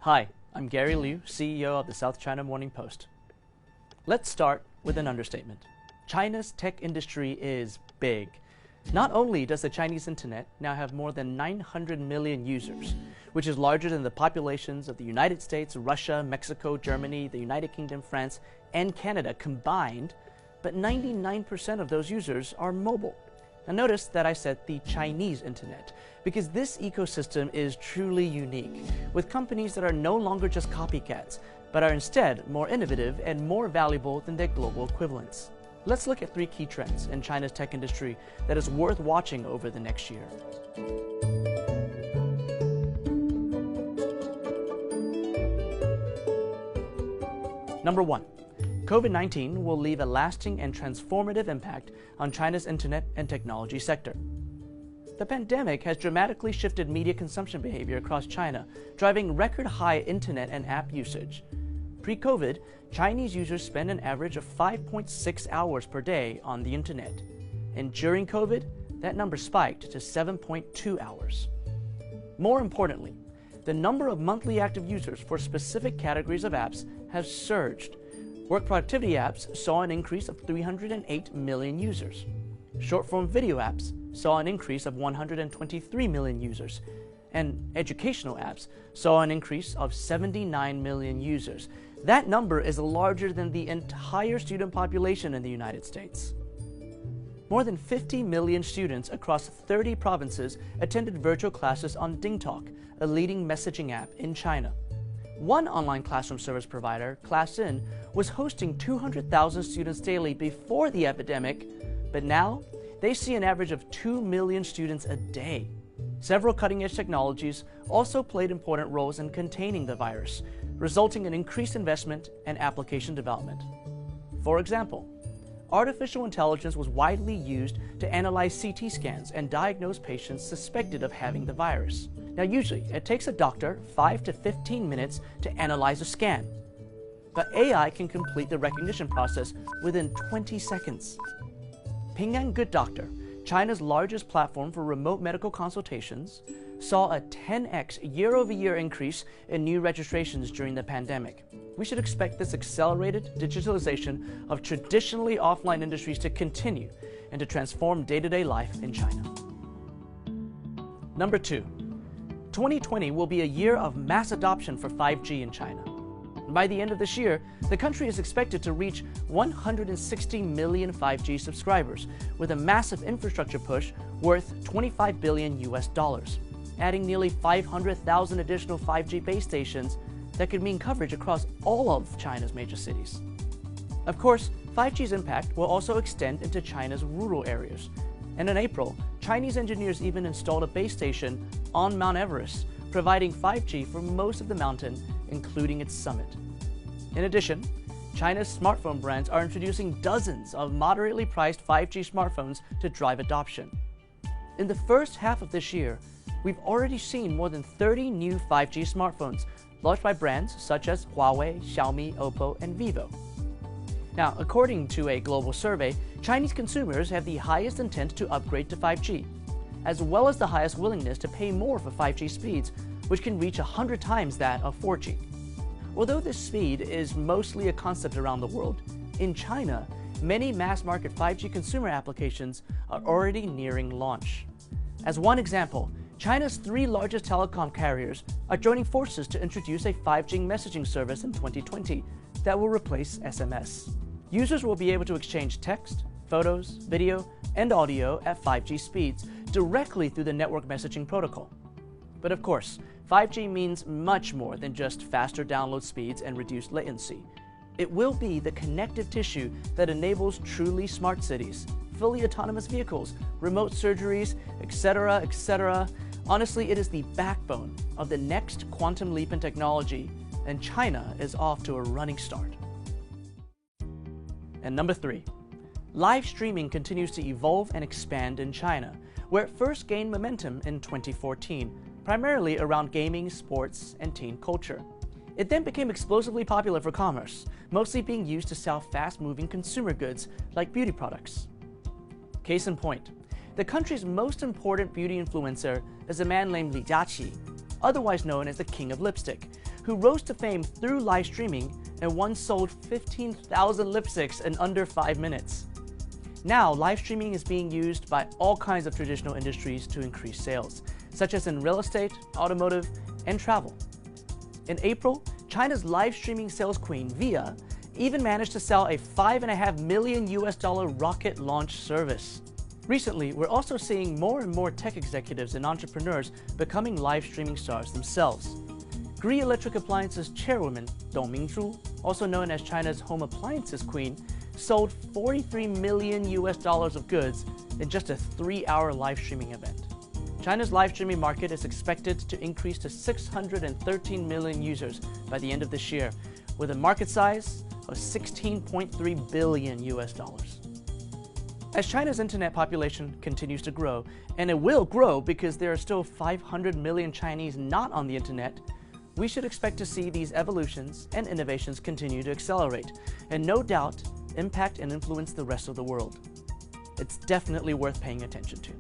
Hi, I'm Gary Liu, CEO of the South China Morning Post. Let's start with an understatement. China's tech industry is big. Not only does the Chinese internet now have more than 900 million users, which is larger than the populations of the United States, Russia, Mexico, Germany, the United Kingdom, France, and Canada combined, but 99% of those users are mobile. Now notice that I said the Chinese internet, because this ecosystem is truly unique, with companies that are no longer just copycats, but are instead more innovative and more valuable than their global equivalents. Let's look at 3 key trends in China's tech industry that is worth watching over the next year. Number 1. COVID-19 will leave a lasting and transformative impact on China's internet and technology sector. The pandemic has dramatically shifted media consumption behavior across China, driving record-high internet and app usage. Pre-COVID, Chinese users spend an average of 5.6 hours per day on the internet. And during COVID, that number spiked to 7.2 hours. More importantly, the number of monthly active users for specific categories of apps has surged. Work productivity apps saw an increase of 308 million users. Short-form video apps saw an increase of 123 million users. And educational apps saw an increase of 79 million users. That number is larger than the entire student population in the United States. More than 50 million students across 30 provinces attended virtual classes on DingTalk, a leading messaging app in China. One online classroom service provider, ClassIn, was hosting 200,000 students daily before the epidemic, but now they see an average of 2 million students a day. Several cutting-edge technologies also played important roles in containing the virus, resulting in increased investment and application development. For example, artificial intelligence was widely used to analyze CT scans and diagnose patients suspected of having the virus. Now, usually, it takes a doctor 5 to 15 minutes to analyze a scan, but AI can complete the recognition process within 20 seconds. Ping An Good Doctor, China's largest platform for remote medical consultations, saw a 10x year-over-year increase in new registrations during the pandemic. We should expect this accelerated digitalization of traditionally offline industries to continue and to transform day-to-day life in China. Number 2. 2020 will be a year of mass adoption for 5G in China. By the end of this year, the country is expected to reach 160 million 5G subscribers, with a massive infrastructure push worth $25 billion, adding nearly 500,000 additional 5G base stations that could mean coverage across all of China's major cities. Of course, 5G's impact will also extend into China's rural areas. And in April, Chinese engineers even installed a base station on Mount Everest, providing 5G for most of the mountain, including its summit. In addition, China's smartphone brands are introducing dozens of moderately priced 5G smartphones to drive adoption. In the first half of this year, we've already seen more than 30 new 5G smartphones launched by brands such as Huawei, Xiaomi, Oppo, and Vivo. Now, according to a global survey, Chinese consumers have the highest intent to upgrade to 5G, as well as the highest willingness to pay more for 5G speeds, which can reach 100 times that of 4G. Although this speed is mostly a concept around the world, in China, many mass-market 5G consumer applications are already nearing launch. As one example, China's 3 largest telecom carriers are joining forces to introduce a 5G messaging service in 2020 that will replace SMS. Users will be able to exchange text, photos, video, and audio at 5G speeds directly through the network messaging protocol. But of course, 5G means much more than just faster download speeds and reduced latency. It will be the connective tissue that enables truly smart cities, fully autonomous vehicles, remote surgeries, etc., etc. Honestly, it is the backbone of the next quantum leap in technology, and China is off to a running start. And number 3. Live streaming continues to evolve and expand in China, where it first gained momentum in 2014, primarily around gaming, sports, and teen culture. It then became explosively popular for commerce, mostly being used to sell fast-moving consumer goods like beauty products. Case in point, the country's most important beauty influencer is a man named Li Jiaqi, otherwise known as the King of Lipstick, who rose to fame through live streaming and once sold 15,000 lipsticks in under 5 minutes. Now, live streaming is being used by all kinds of traditional industries to increase sales, such as in real estate, automotive, and travel. In April, China's live streaming sales queen, Via, even managed to sell a $5.5 million rocket launch service. Recently, we're also seeing more and more tech executives and entrepreneurs becoming live streaming stars themselves. Gree Electric Appliances chairwoman Dong Mingzhu, also known as China's home appliances queen, sold $43 million of goods in just a 3-hour live streaming event. China's live streaming market is expected to increase to 613 million users by the end of this year, with a market size of $16.3 billion. As China's internet population continues to grow, and it will grow because there are still 500 million Chinese not on the internet, we should expect to see these evolutions and innovations continue to accelerate, and no doubt impact and influence the rest of the world. It's definitely worth paying attention to.